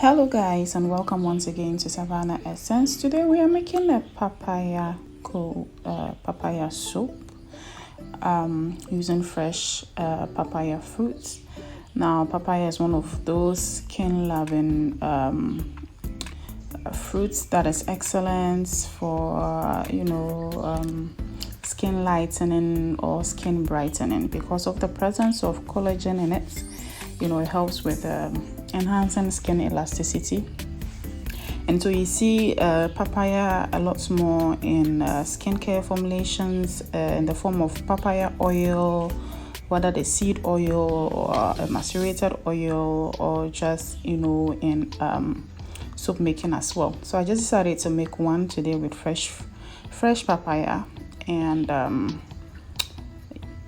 Hello guys, and welcome once again to Savannah Essence. Today we are making a papaya soap using fresh papaya fruits. Now papaya is one of those skin loving fruits that is excellent for skin lightening or skin brightening because of the presence of collagen in it. It helps with enhancing skin elasticity. And so you see papaya a lot more in skincare formulations in the form of papaya oil, whether the seed oil or a macerated oil, or just in soap making as well. So I just decided to make one today with fresh papaya. And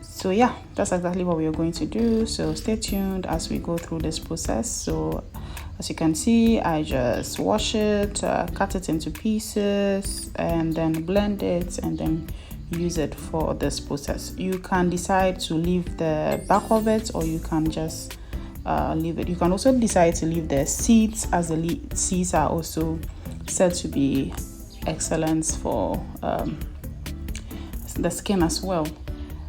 so yeah, that's exactly what we are going to do. So stay tuned as we go through this process. So as you can see, I just wash it, cut it into pieces, and then blend it, and then use it for this process. You can decide to leave the back of it, or you can just leave it. You can also decide to leave the seeds, as the seeds are also said to be excellent for the skin as well.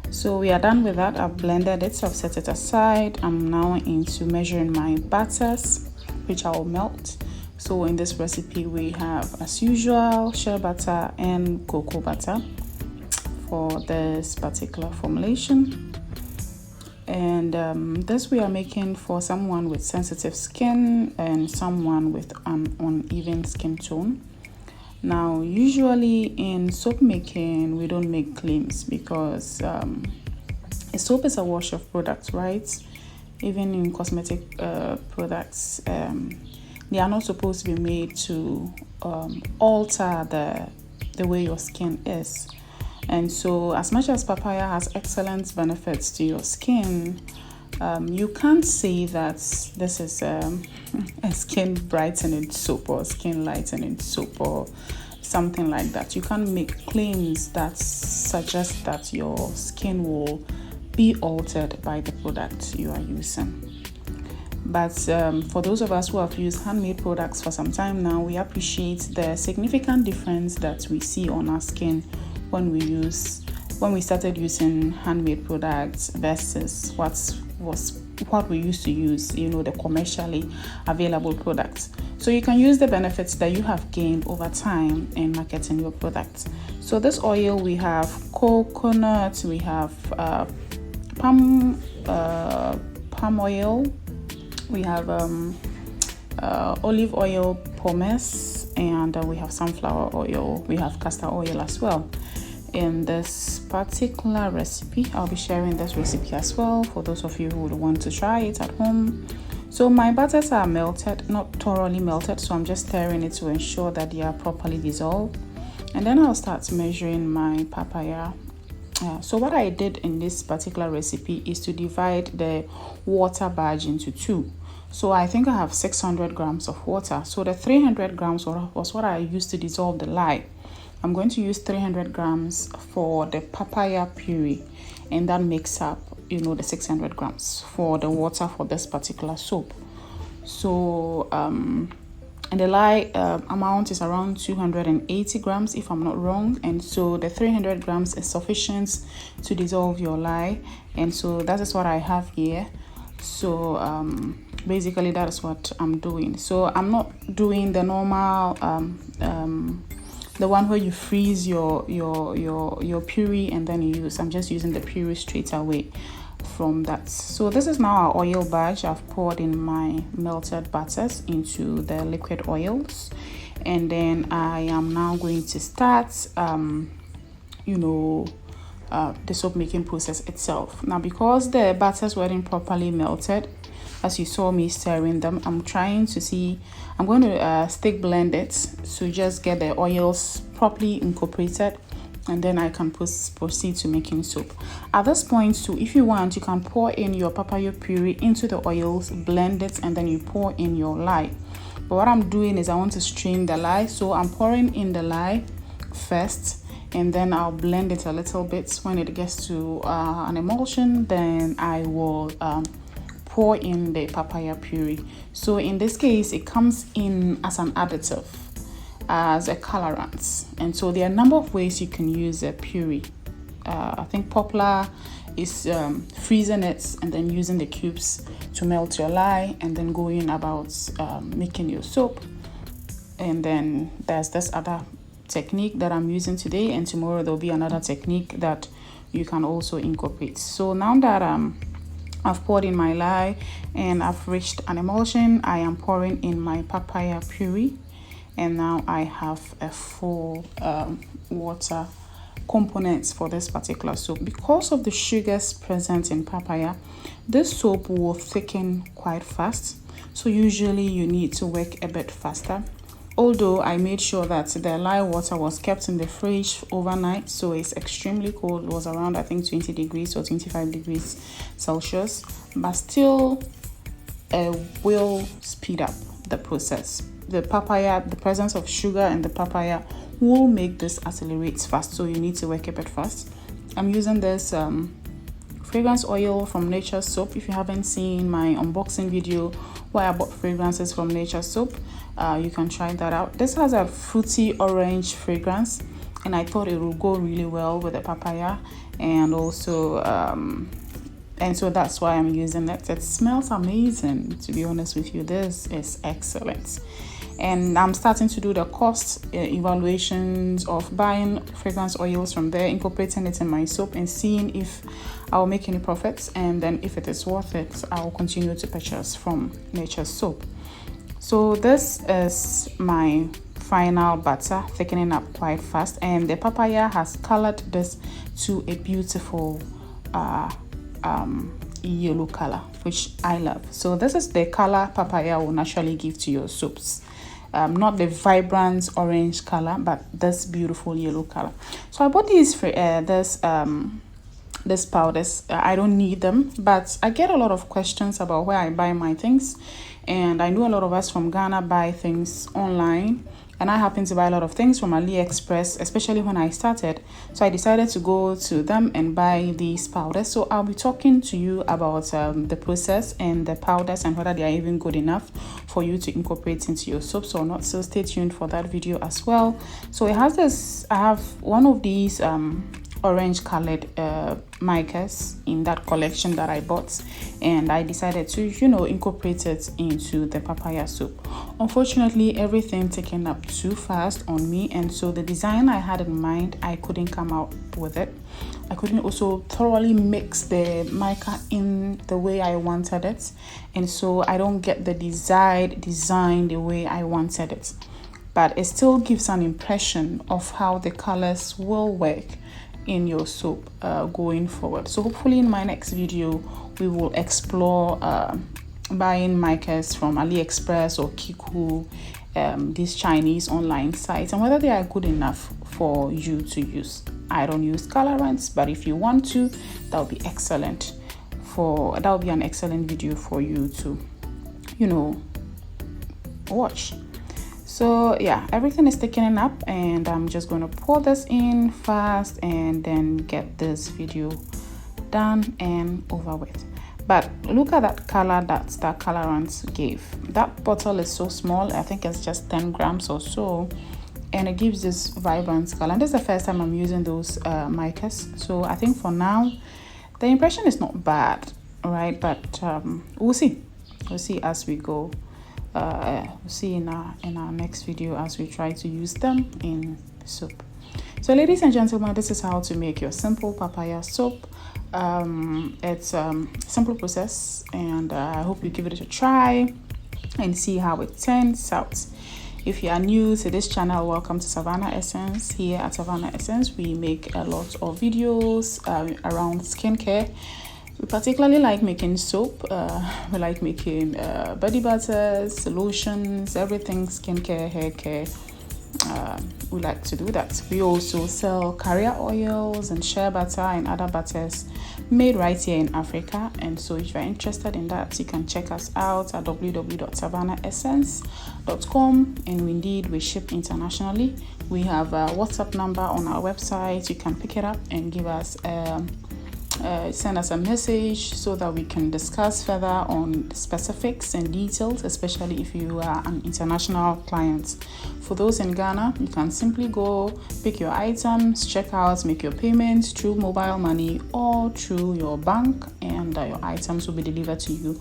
So we are done with that. I've blended it, so I've set it aside. I'm now into measuring my butters, which I will melt. So in this recipe we have, as usual, shea butter and cocoa butter for this particular formulation. And this we are making for someone with sensitive skin and someone with an uneven skin tone. Now, usually in soap making, we don't make claims because a soap is a wash of products, right? Even in cosmetic products, they are not supposed to be made to alter the way your skin is. And so as much as papaya has excellent benefits to your skin, you can't say that this is a skin brightening soap or skin lightening soap or something like that. You can't make claims that suggest that your skin will be altered by the product you are using. But for those of us who have used handmade products for some time now, we appreciate the significant difference that we see on our skin when we started using handmade products versus what we used to use, the commercially available products. So you can use the benefits that you have gained over time in marketing your products. So this oil, we have coconut, we have palm oil, we have olive oil pomace, and we have sunflower oil, we have castor oil as well. In this particular recipe, I'll be sharing this recipe as well for those of you who would want to try it at home. So my butters are melted, not thoroughly melted, so I'm just stirring it to ensure that they are properly dissolved. And then I'll start measuring my papaya. So what I did in this particular recipe is to divide the water batch into two. So I think I have 600 grams of water. So the 300 grams was what I used to dissolve the lye. I'm going to use 300 grams for the papaya puree, and that makes up, the 600 grams for the water for this particular soap. So, and the lye amount is around 280 grams, if I'm not wrong. And so the 300 grams is sufficient to dissolve your lye. And so that is what I have here. So, basically that is what I'm doing. So I'm not doing the normal the one where you freeze your puree and then you use. I'm just using the puree straight away from that. So this is now our oil batch. I've poured in my melted butters into the liquid oils, and then I am now going to start the soap making process itself. Now, because the butters weren't properly melted, as you saw me stirring them, I'm going to stick blend it to just get the oils properly incorporated, and then I can proceed to making soap. At this point too, if you want, you can pour in your papaya puree into the oils, blend it, and then you pour in your lye. But what I'm doing is I want to strain the lye, so I'm pouring in the lye first, and then I'll blend it a little bit. When it gets to an emulsion, then I will pour in the papaya puree. So in this case, it comes in as an additive, as a colorant. And so there are a number of ways you can use a puree. I think popular is freezing it and then using the cubes to melt your lye and then going about making your soap. And then there's this other technique that I'm using today, and tomorrow there'll be another technique that you can also incorporate. So now that I've poured in my lye and I've reached an emulsion, I am pouring in my papaya puree, and now I have a full water components for this particular soap. Because of the sugars present in papaya, this soap will thicken quite fast, so usually you need to work a bit faster. Although I made sure that the lye water was kept in the fridge overnight, so it's extremely cold. It was around, I think, 20 degrees or 25 degrees Celsius, but still will speed up the process. The papaya, the presence of sugar in the papaya will make this accelerate fast, so you need to work a bit fast. I'm using this fragrance oil from Nature Soap. If you haven't seen my unboxing video where I bought fragrances from Nature Soap, you can try that out. This has a fruity orange fragrance, and I thought it would go really well with the papaya, and also and so that's why I'm using it. It smells amazing, to be honest with you. This is excellent. And I'm starting to do the cost evaluations of buying fragrance oils from there, incorporating it in my soap, and seeing if I'll make any profits, and then if it is worth it, I'll continue to purchase from Nature Soap. So this is my final batter, thickening up quite fast, and the papaya has colored this to a beautiful yellow color, which I love. So this is the color papaya will naturally give to your soaps. Not the vibrant orange color, but this beautiful yellow color. So I bought these for this powders. I don't need them, but I get a lot of questions about where I buy my things, and I know a lot of us from Ghana buy things online, and I happen to buy a lot of things from AliExpress, especially when I started. So I decided to go to them and buy these powders. So I'll be talking to you about the process and the powders and whether they are even good enough for you to incorporate into your soaps or not. So stay tuned for that video as well. So it has this, I have one of these orange colored micas in that collection that I bought, and I decided to, you know, incorporate it into the papaya soap. Unfortunately, everything taken up too fast on me, and so the design I had in mind, I couldn't come out with it. I couldn't also thoroughly mix the mica in the way I wanted it, and so I don't get the desired design the way I wanted it, but it still gives an impression of how the colors will work in your soap going forward. So hopefully in my next video we will explore buying micas from AliExpress or Kiku, these Chinese online sites, and whether they are good enough for you to use. I don't use colorants, but if you want to, that would be excellent. That would be an excellent video for you to, you know, watch. So yeah, everything is thickening up, and I'm just going to pour this in fast and then get this video done and over with. But look at that color that colorant gave. That bottle is so small, I think it's just 10 grams or so, and it gives this vibrant color. And this is the first time I'm using those micas, so I think for now the impression is not bad, right? But we'll see as we go. We'll see in our next video as we try to use them in soap. So ladies and gentlemen, this is how to make your simple papaya soap. It's a simple process, and I hope you give it a try and see how it turns out. If you are new to this channel, welcome to Savannah Essence. Here at Savannah Essence, we make a lot of videos around skincare. We particularly like making soap. We like making body butters, lotions, everything skincare, hair care. We like to do that. We also sell carrier oils and shea butter and other butters made right here in Africa. And so if you're interested in that, you can check us out at www.savannahessence.com. And indeed, we ship internationally. We have a WhatsApp number on our website. You can pick it up and give us send us a message so that we can discuss further on specifics and details, especially if you are an international client. For those in Ghana, you can simply go pick your items, check out, make your payments through mobile money or through your bank, and your items will be delivered to you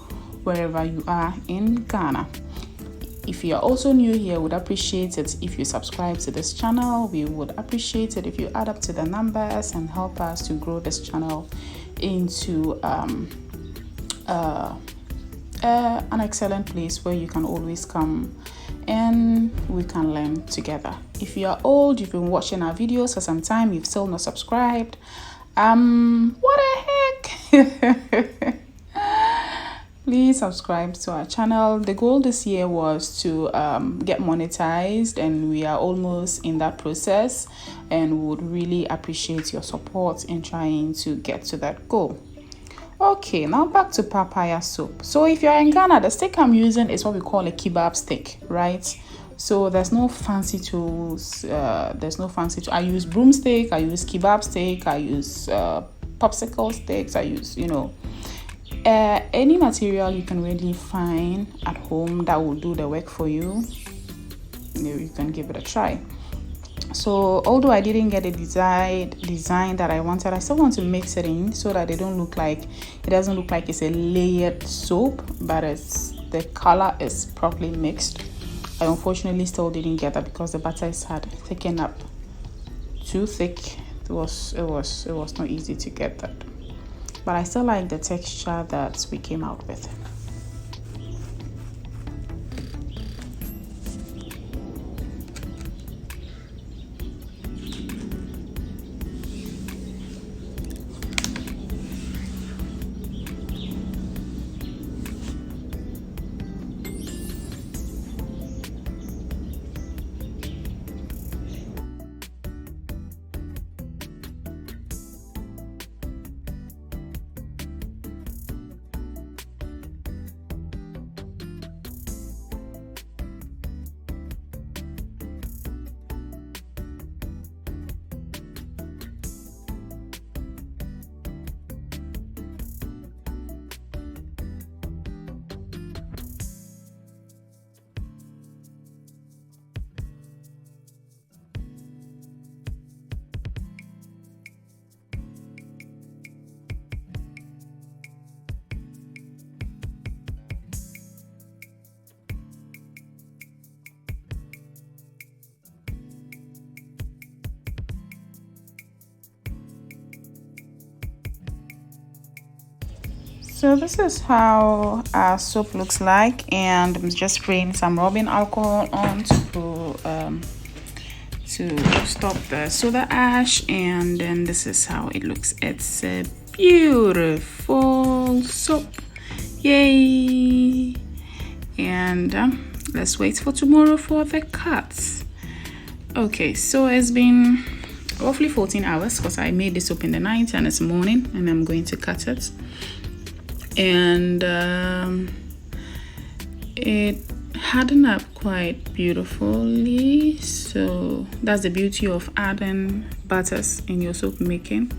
wherever you are in Ghana. If you are also new here, would appreciate it if you subscribe to this channel. We would appreciate it if you add up to the numbers and help us to grow this channel into an excellent place where you can always come and we can learn together. If you are old, you've been watching our videos for some time, you've still not subscribed, what the heck? Please subscribe to our channel. The goal this year was to get monetized, and we are almost in that process, and would really appreciate your support in trying to get to that goal. Okay, now back to papaya soap. So if you're in Ghana, the stick I'm using is what we call a kebab stick, right? So there's no fancy tools. I use broomstick, I use kebab stick, I use popsicle sticks, I use, any material you can really find at home that will do the work for you. You can give it a try. So although I didn't get a design that I wanted, I still want to mix it in so that it doesn't look like it's a layered soap, but the color is properly mixed. I unfortunately still didn't get that because the butter had thickened up too thick. It was not easy to get that. But I still like the texture that we came out with. So this is how our soap looks like, and I'm just spraying some rubbing alcohol on to stop the soda ash, and then this is how it looks. It's a beautiful soap, yay! And let's wait for tomorrow for the cuts. Okay, so it's been roughly 14 hours because I made this soap in the night and it's morning, and I'm going to cut it. And it hardened up quite beautifully. So that's the beauty of adding butters in your soap making.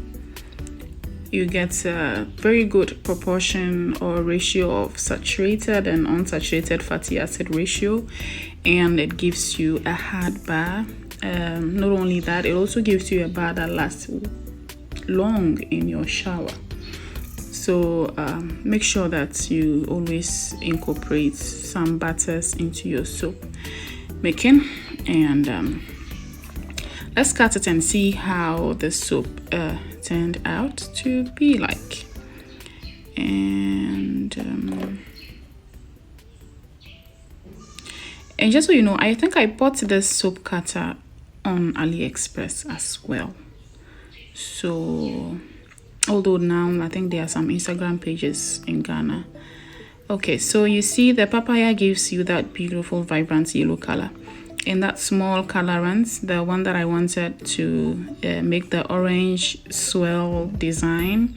You get a very good proportion or ratio of saturated and unsaturated fatty acid ratio, and it gives you a hard bar. Not only that, it also gives you a bar that lasts long in your shower. So make sure that you always incorporate some butters into your soap making, and let's cut it and see how the soap turned out to be like. And just so you know, I think I bought this soap cutter on AliExpress as well. So although now I think there are some Instagram pages in Ghana. Okay, so you see the papaya gives you that beautiful vibrant yellow color. In that small colorant, the one that I wanted to make the orange swirl design,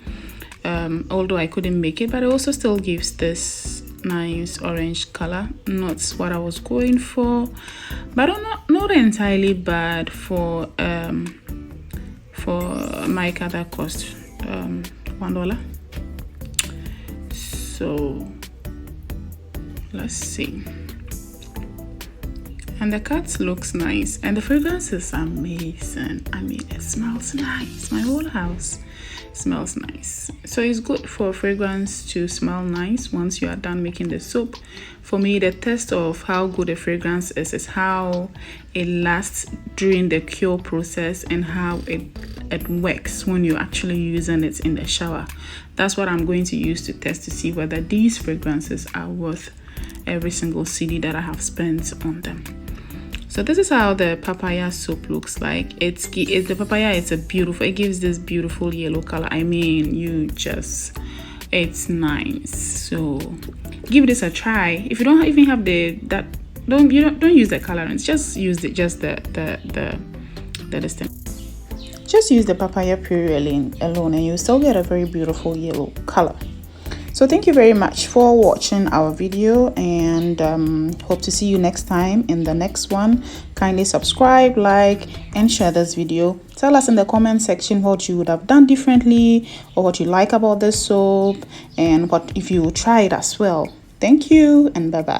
although I couldn't make it, but it also still gives this nice orange color. Not what I was going for, but not entirely bad for my other $1. So let's see. And the cut looks nice, and the fragrance is amazing. I mean, it smells nice. My whole house smells nice. So it's good for fragrance to smell nice once you are done making the soap. For me, the test of how good a fragrance is how it lasts during the cure process and how it works when you're actually using it in the shower. That's what I'm going to use to test to see whether these fragrances are worth every single CD that I have spent on them. So this is how the papaya soap looks like. It's the papaya. It's a beautiful. It gives this beautiful yellow color. I mean, it's nice. So give this a try. If you don't even have don't use the colorants. Just use the distance. Just use the papaya puree alone, and you still get a very beautiful yellow color. So thank you very much for watching our video, and hope to see you next time in the next one. Kindly subscribe, like, and share this video. Tell us in the comment section what you would have done differently, or what you like about this soap, and what if you try it as well. Thank you, and bye bye.